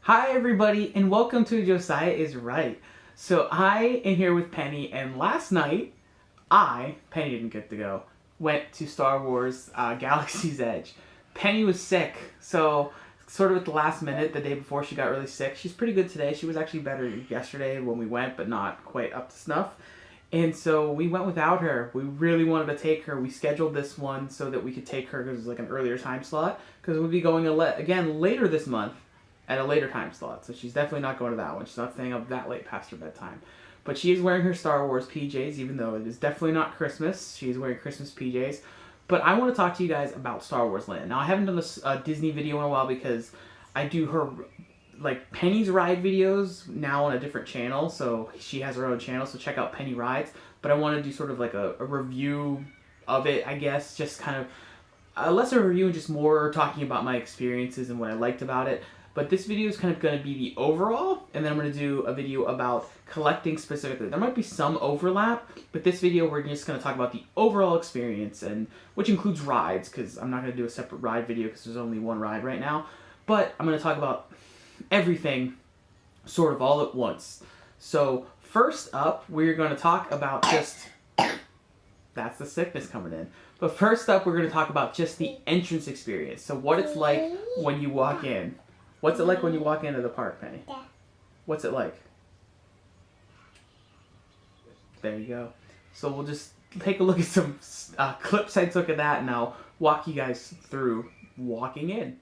Hi everybody and welcome to Josiah is Right. So I am here with Penny, and last night Penny didn't get to go, went to Star Wars Galaxy's Edge. Penny was sick, so sort of at the last minute, the day before she got really sick. She's pretty good today. She was actually better yesterday when we went, but not quite up to snuff. And so we went without her. We really wanted to take her. We scheduled this one so that we could take her because it was like an earlier time slot, because we'll be going again later this month at a later time slot. So she's definitely not going to that one. She's not staying up that late past her bedtime. But she is wearing her Star Wars PJs, even though it is definitely not Christmas. She is wearing Christmas PJs. But I want to talk to you guys about Star Wars Land. Now, I haven't done this Disney video in a while because I do her, like, Penny's ride videos now on a different channel. So she has her own channel, so check out Penny Rides. But I want to do sort of like a review of it, I guess. Just kind of less of a review and just more talking about my experiences and what I liked about it. But this video is kind of going to be the overall, and then I'm going to do a video about collecting specifically. There might be some overlap, but this video we're just going to talk about the overall experience, and which includes rides, because I'm not going to do a separate ride video because there's only one ride right now. But I'm going to talk about everything sort of all at once. So first up, we're going to talk about just... That's the sickness coming in. But first up, we're going to talk about just the entrance experience. So what it's like when you walk in. What's it like when you walk into the park, Penny? What's it like? There you go. So we'll just take a look at some clips I took of that, and I'll walk you guys through walking in.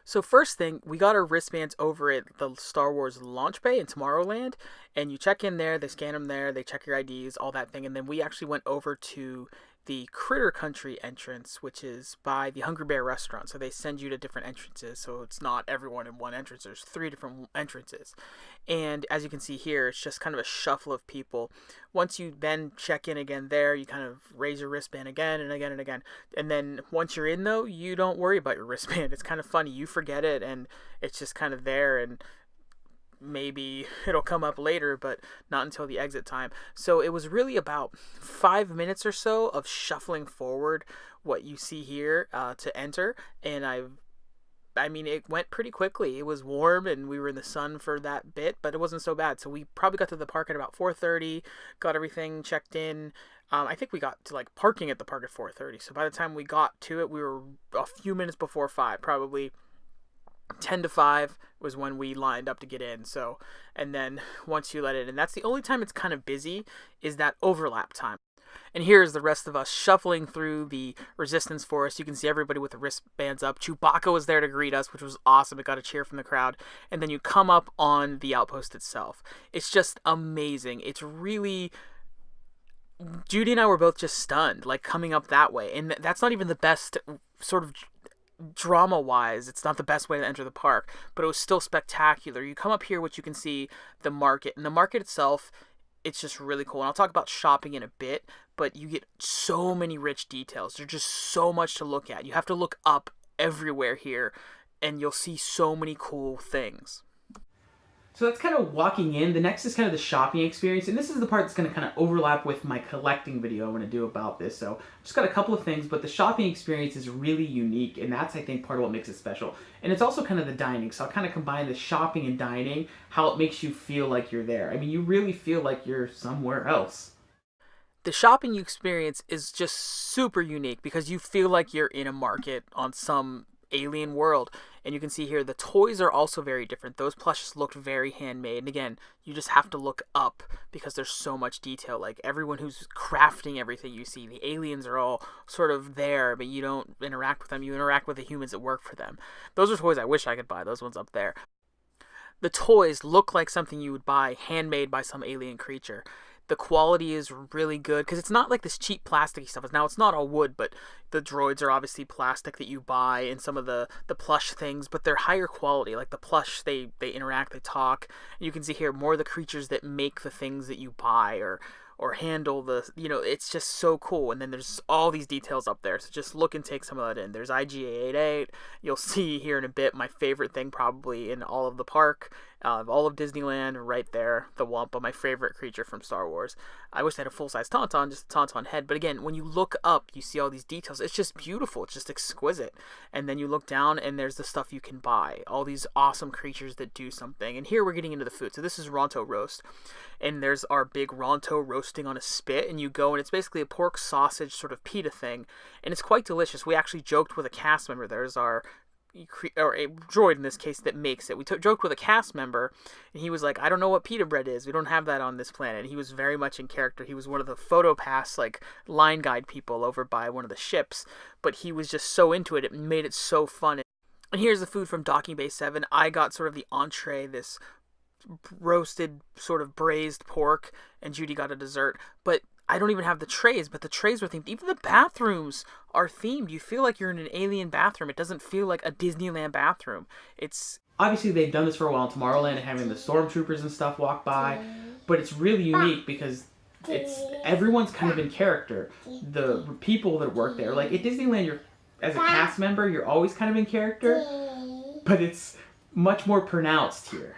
So first thing, we got our wristbands over at the Star Wars launch bay in Tomorrowland, and you check in there, they scan them there, they check your IDs, all that thing, and then we actually went over to the Critter Country entrance, which is by the Hungry Bear restaurant. So they send you to different entrances, so it's not everyone in one entrance. There's 3 different entrances. And as you can see here, it's just kind of a shuffle of people. Once you then check in again there, you kind of raise your wristband again and again and again. And then once you're in, though, you don't worry about your wristband. It's kind of funny. You forget it, and it's just kind of there, and maybe it'll come up later, but not until the exit time. So it was really about 5 minutes or so of shuffling forward what you see here to enter, and I mean, it went pretty quickly. It was warm, and we were in the sun for that bit, but it wasn't so bad. So we probably got to the park at about 4:30, got everything checked in. I think we got to, like, parking at the park at 4:30. So by the time we got to it, we were a few minutes before 5, probably 10 to 5 was when we lined up to get in. So, and then once you let it in, that's the only time it's kind of busy, is that overlap time. And here's the rest of us shuffling through the Resistance Forest. You can see everybody with the wristbands up. Chewbacca was there to greet us, which was awesome. It got a cheer from the crowd. And then you come up on the outpost itself. It's just amazing. It's really... Judy and I were both just stunned, like, coming up that way. And that's not even the best sort of... drama-wise, it's not the best way to enter the park, but it was still spectacular. You come up here, which you can see the market, and the market itself, it's just really cool. And I'll talk about shopping in a bit, but you get so many rich details. There's just so much to look at. You have to look up everywhere here, and you'll see so many cool things. So that's kind of walking in. The next is kind of the shopping experience, and this is the part that's going to kind of overlap with my collecting video I'm going to do about this. So just got a couple of things, but the shopping experience is really unique, and that's, I think, part of what makes it special. And it's also kind of the dining, so I'll kind of combine the shopping and dining, how it makes you feel like you're there. I mean, you really feel like you're somewhere else. The shopping experience is just super unique because you feel like you're in a market on some alien world. And you can see here the toys are also very different. Those plushes looked very handmade, and again, you just have to look up because there's so much detail. Like, everyone who's crafting everything you see, the aliens are all sort of there, but you don't interact with them. You interact with the humans that work for them. Those are toys I wish I could buy. Those ones up there. The toys look like something you would buy handmade by some alien creature. The quality is really good because it's not like this cheap plasticky stuff. Now, it's not all wood, but the droids are obviously plastic that you buy, and some of the plush things, but they're higher quality. Like the plush, they interact, they talk. And you can see here more of the creatures that make the things that you buy or handle the, it's just so cool. And then there's all these details up there, so just look and take some of that in. There's IGA-88. You'll see here in a bit my favorite thing probably in all of the park, All of Disneyland right there. The Wampa, my favorite creature from Star Wars. I wish they had a full-size Tauntaun, just a Tauntaun head. But again, when you look up, you see all these details. It's just beautiful. It's just exquisite. And then you look down, and there's the stuff you can buy. All these awesome creatures that do something. And here we're getting into the food. So this is Ronto roast. And there's our big Ronto roasting on a spit. And you go, and it's basically a pork sausage sort of pita thing. And it's quite delicious. We actually joked with a cast member. There's our... or a droid in this case that makes it. We joked with a cast member, and he was like, I don't know what pita bread is. We don't have that on this planet. He was very much in character. He was one of the photo pass, like, line guide people over by one of the ships, but he was just so into it. It made it so fun. And here's the food from Docking Bay 7. I got sort of the entree, this roasted sort of braised pork, and Judy got a dessert, but I don't even have the trays, but the trays were themed. Even the bathrooms are themed. You feel like you're in an alien bathroom. It doesn't feel like a Disneyland bathroom. It's... Obviously, they've done this for a while in Tomorrowland and having the stormtroopers and stuff walk by, but it's really unique because everyone's kind of in character. The people that work there, like at Disneyland, you're as a cast member, you're always kind of in character, but it's much more pronounced here.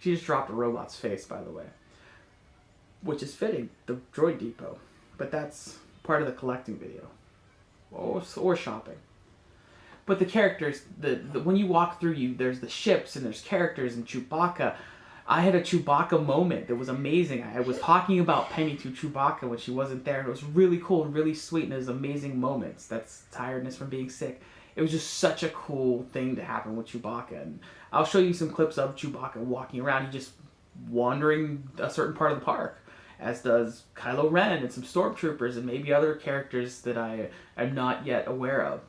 She just dropped a robot's face, by the way. Which is fitting, the Droid Depot. But that's part of the collecting video. Or shopping. But the characters, when you walk through, there's the ships and there's characters and Chewbacca. I had a Chewbacca moment that was amazing. I was talking about Penny to Chewbacca when she wasn't there. And it was really cool and really sweet, and it was amazing moments. That's tiredness from being sick. It was just such a cool thing to happen with Chewbacca. And I'll show you some clips of Chewbacca walking around. He just wandering a certain part of the park, as does Kylo Ren and some stormtroopers and maybe other characters that I am not yet aware of.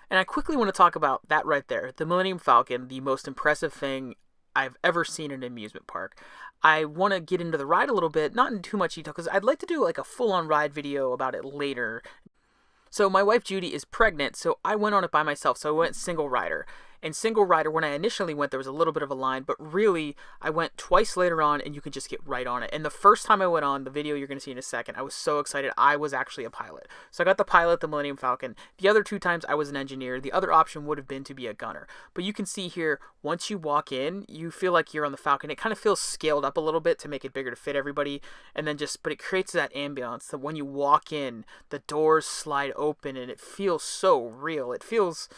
And I quickly want to talk about that right there. The Millennium Falcon, the most impressive thing I've ever seen in an amusement park. I want to get into the ride a little bit, not in too much detail, because I'd like to do like a full-on ride video about it later. So my wife Judy is pregnant, so I went on it by myself, so I went single rider. And single rider, when I initially went, there was a little bit of a line, but really, I went twice later on, and you can just get right on it. And the first time I went on, the video you're going to see in a second, I was so excited. I was actually a pilot. So I got the pilot, the Millennium Falcon. The other 2 times, I was an engineer. The other option would have been to be a gunner. But you can see here, once you walk in, you feel like you're on the Falcon. It kind of feels scaled up a little bit to make it bigger to fit everybody. And then but it creates that ambiance that when you walk in, the doors slide open, and it feels so real. It feels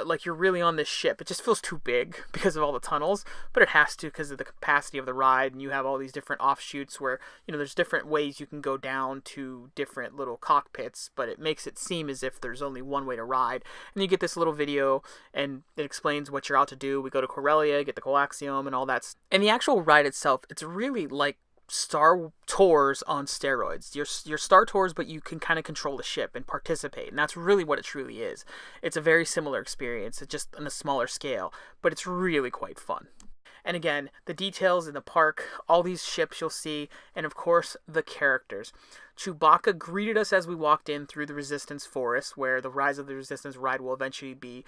like you're really on this ship. It just feels too big because of all the tunnels, but it has to because of the capacity of the ride, and you have all these different offshoots where, there's different ways you can go down to different little cockpits, but it makes it seem as if there's only one way to ride. And you get this little video, and it explains what you're out to do. We go to Corellia, get the coaxium, and all that. And the actual ride itself, it's really like Star Tours on steroids. Your Star Tours, but you can kind of control the ship and participate, and that's really what it truly is. It's a very similar experience, it's just on a smaller scale, but it's really quite fun. And again, the details in the park, all these ships you'll see, and of course, the characters. Chewbacca greeted us as we walked in through the Resistance Forest, where the Rise of the Resistance ride will eventually be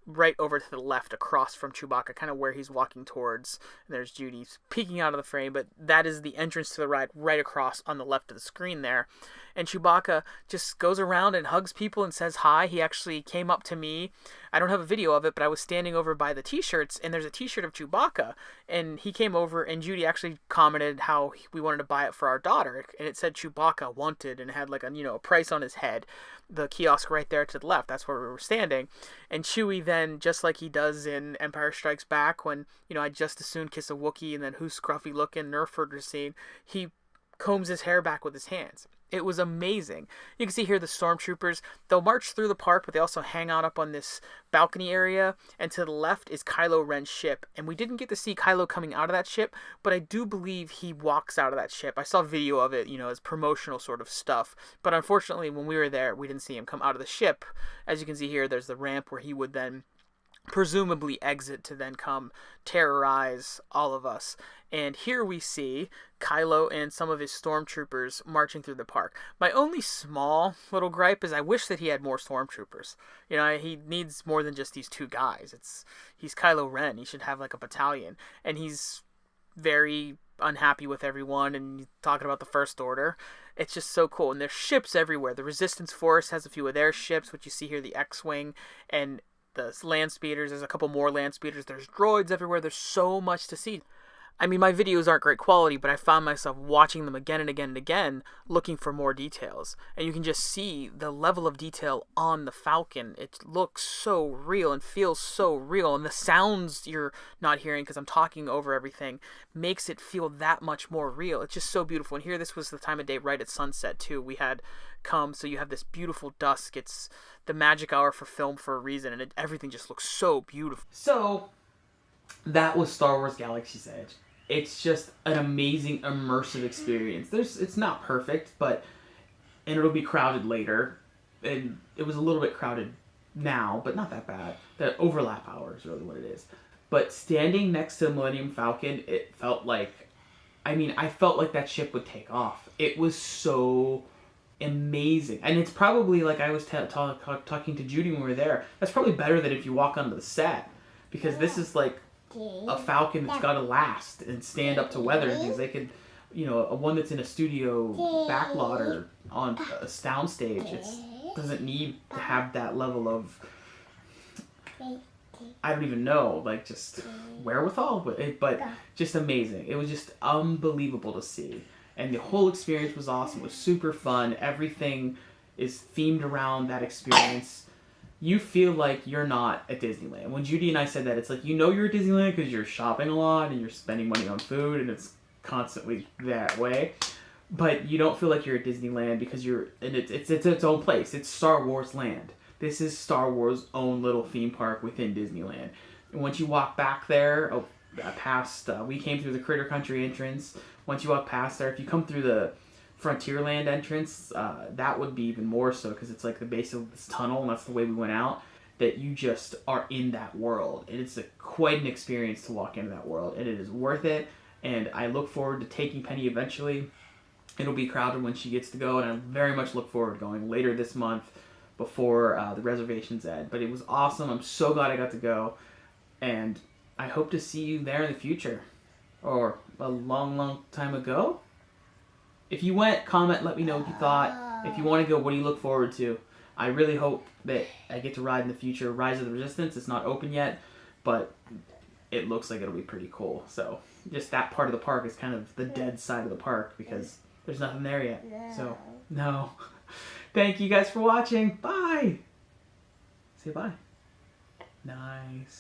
right over to the left across from Chewbacca, kind of where he's walking towards. And there's Judy peeking out of the frame, but that is the entrance to the ride right across on the left of the screen there. And Chewbacca just goes around and hugs people and says hi. He actually came up to me. I don't have a video of it, but I was standing over by the t-shirts, and there's a t-shirt of Chewbacca, and he came over, and Judy actually commented how we wanted to buy it for our daughter, and it said Chewbacca wanted, and it had like a price on his head. The kiosk right there to the left, that's where we were standing. And Chewie then, just like he does in Empire Strikes Back, when I'd just as soon kiss a Wookiee, and then who's scruffy looking Nerf herder scene, he combs his hair back with his hands. It was amazing. You can see here the stormtroopers. They'll march through the park, but they also hang out up on this balcony area. And to the left is Kylo Ren's ship. And we didn't get to see Kylo coming out of that ship, but I do believe he walks out of that ship. I saw video of it, as promotional sort of stuff. But unfortunately, when we were there, we didn't see him come out of the ship. As you can see here, there's the ramp where he would then presumably exit to then come terrorize all of us. And here we see Kylo and some of his stormtroopers marching through the park. My only small little gripe is I wish that he had more stormtroopers. He needs more than just these 2 guys. He's Kylo Ren. He should have like a battalion. And he's very unhappy with everyone, and talking about the First Order. It's just so cool. And there's ships everywhere. The Resistance Force has a few of their ships, which you see here, the X-Wing, and the land speeders. There's a couple more land speeders. There's droids everywhere. There's so much to see. I mean, my videos aren't great quality, but I found myself watching them again and again and again, looking for more details. And you can just see the level of detail on the Falcon. It looks so real and feels so real. And the sounds you're not hearing, because I'm talking over everything, makes it feel that much more real. It's just so beautiful. And here, this was the time of day right at sunset, too. We had come, so you have this beautiful dusk. It's the magic hour for film for a reason, and everything just looks so beautiful. So, that was Star Wars Galaxy's Edge. It's just an amazing immersive experience. It's not perfect, and it'll be crowded later. And it was a little bit crowded now, but not that bad. The overlap hour is really what it is. But standing next to the Millennium Falcon, it felt like, I felt like that ship would take off. It was so amazing. And it's probably, like I was talking to Judy when we were there, that's probably better than if you walk onto the set. Because this is like a Falcon that's got to last and stand up to weather and things. They could, a one that's in a studio backlot or on a sound stage, it doesn't need to have that level of, I don't even know, like just wherewithal, but just amazing. It was just unbelievable to see. And the whole experience was awesome. It was super fun. Everything is themed around that experience. You feel like you're not at Disneyland. When Judy and I said that, it's like, you're at Disneyland because you're shopping a lot and you're spending money on food and it's constantly that way. But you don't feel like you're at Disneyland because it's its own place. It's Star Wars land. This is Star Wars' own little theme park within Disneyland. And once you walk back there, we came through the Critter Country entrance. Once you walk past there, if you come through the Frontierland entrance, that would be even more so because it's like the base of this tunnel, and that's the way we went out, that you just are in that world. And it's quite an experience to walk into that world, and it is worth it. And I look forward to taking Penny eventually. It'll be crowded when she gets to go, and I very much look forward to going later this month before the reservations end. But it was awesome. I'm so glad I got to go, and I hope to see you there in the future, or a long, long time ago. If you went, comment, let me know what you thought. If you want to go, what do you look forward to? I really hope that I get to ride in the future Rise of the Resistance. It's not open yet, but it looks like it'll be pretty cool. So just that part of the park is kind of the dead side of the park because there's nothing there yet. So, no. Thank you guys for watching. Bye. Say bye. Nice.